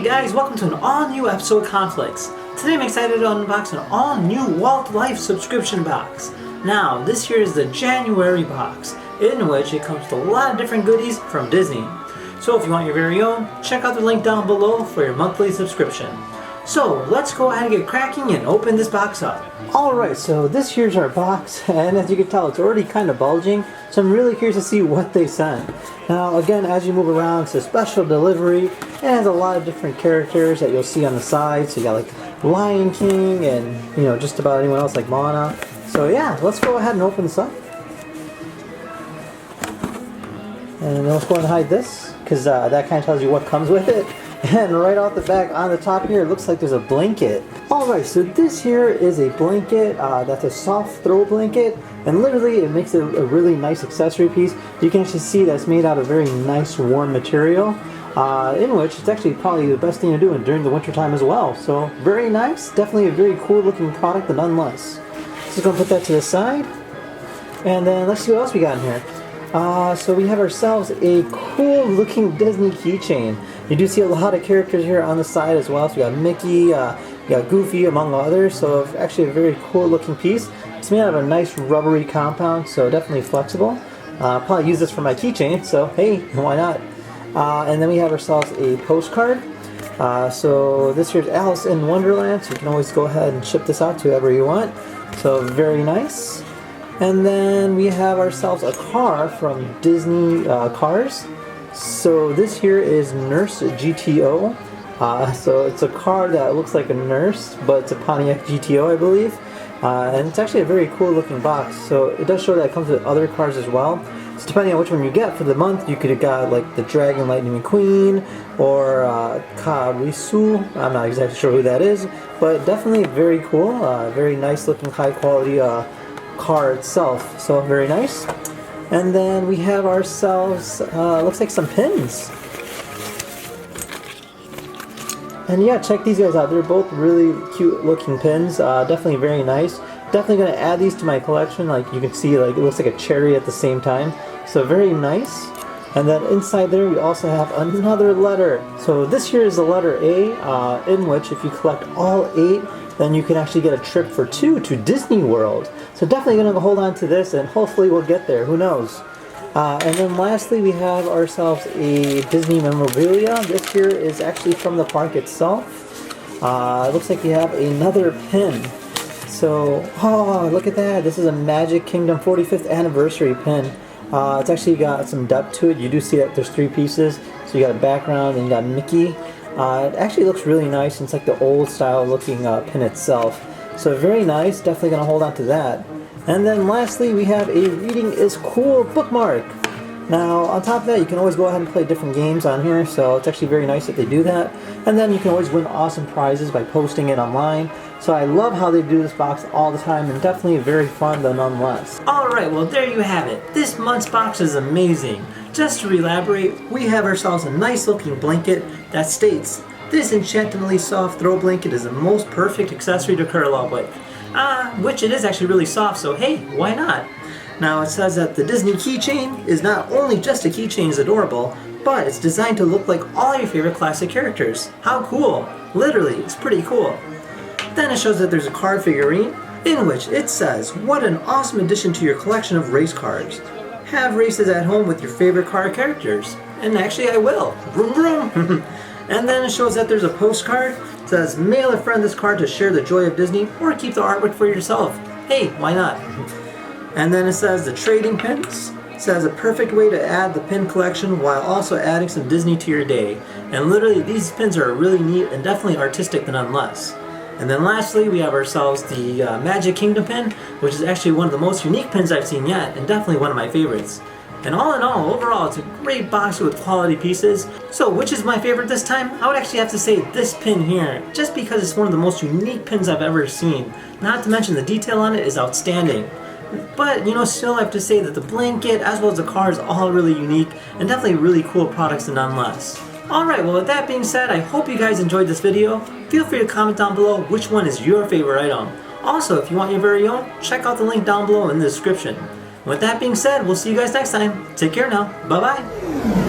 Hey guys, welcome to an all-new episode of Conflicts. Today I'm excited to unbox an all-new Walt Life subscription box. Now, this here is the January box, in which it comes with a lot of different goodies from Disney. So if you want your very own, check out the link down below for your monthly subscription. So let's go ahead and get cracking and open this box up. Alright, so this here's our box, and as you can tell it's already kind of bulging, so I'm really curious to see what they sent. Now again, as you move around, it's a special delivery, and it has a lot of different characters that you'll see on the side. So you got like Lion King and just about anyone else like Moana. So yeah, let's go ahead and open this up. And let's go ahead and hide this, because that kind of tells you what comes with it. And right off the back, on the top here, it looks like there's a blanket. Alright, so this here is a blanket that's a soft throw blanket, and literally it makes it a really nice accessory piece. You can actually see that it's made out of very nice warm material, in which it's actually probably the best thing to do during the winter time as well. So very nice, definitely a very cool looking product nonetheless. Just gonna put that to the side, and then let's see what else we got in here. So we have ourselves a cool looking Disney keychain. You do see a lot of characters here on the side as well. So we got Mickey, you got Goofy, among others. So actually a very cool looking piece. It's made out of a nice rubbery compound, so definitely flexible. Probably use this for my keychain, so hey, why not? And then we have ourselves a postcard. So this here's Alice in Wonderland, so you can always go ahead and ship this out to whoever you want. So very nice. And then we have ourselves a car from Disney Cars. So this here is Nurse GTO. So it's a car that looks like a nurse, but it's a Pontiac GTO, I believe. And it's actually a very cool looking box. So it does show that it comes with other cars as well. So depending on which one you get for the month, you could have got like the Dragon Lightning McQueen or Karisu. I'm not exactly sure who that is, but definitely very cool. Very nice looking, high quality car itself. So very nice. And then we have ourselves, looks like some pins. And yeah, check these guys out. They're both really cute looking pins. Definitely very nice. Definitely going to add these to my collection. Like you can see, like it looks like a cherry at the same time. So very nice. And then inside there we also have another letter. So this here is the letter A, in which if you collect all 8, then you can actually get a trip for 2 to Disney World. So definitely going to hold on to this, and hopefully we'll get there. Who knows? And then lastly, we have ourselves a Disney memorabilia. This here is actually from the park itself. It looks like we have another pin. So, oh, look at that. This is a Magic Kingdom 45th anniversary pin. It's actually got some depth to it. You do see that there's 3 pieces. So you got a background and you got Mickey. It actually looks really nice. It's like the old style looking pin itself. So very nice. Definitely going to hold on to that. And then lastly, we have a Reading is Cool bookmark. Now, on top of that, you can always go ahead and play different games on here, so it's actually very nice that they do that. And then you can always win awesome prizes by posting it online. So I love how they do this box all the time, and definitely very fun though nonetheless. Alright, well there you have it. This month's box is amazing. Just to elaborate, we have ourselves a nice looking blanket that states, "This enchantingly soft throw blanket is the most perfect accessory to curl up with." Which it is actually really soft, so hey, why not? Now it says that the Disney keychain is not only just a keychain is adorable, but it's designed to look like all your favorite classic characters. How cool! Literally, it's pretty cool. Then it shows that there's a card figurine, in which it says, "What an awesome addition to your collection of race cards. Have races at home with your favorite card characters." And actually I will. Vroom vroom! And then it shows that there's a postcard. It says, "Mail a friend this card to share the joy of Disney, or keep the artwork for yourself." Hey, why not? And then it says the trading pins. It says a perfect way to add the pin collection while also adding some Disney to your day. And literally these pins are really neat and definitely artistic nonetheless. And then lastly, we have ourselves the Magic Kingdom pin, which is actually one of the most unique pins I've seen yet, and definitely one of my favorites. And all in all, overall, it's a great box with quality pieces. So which is my favorite this time? I would actually have to say this pin here, just because it's one of the most unique pins I've ever seen. Not to mention the detail on it is outstanding. But, still I have to say that the blanket as well as the car is all really unique and definitely really cool products nonetheless. Alright, well with that being said, I hope you guys enjoyed this video. Feel free to comment down below which one is your favorite item. Also, if you want your very own, check out the link down below in the description. With that being said, we'll see you guys next time. Take care now. Bye-bye.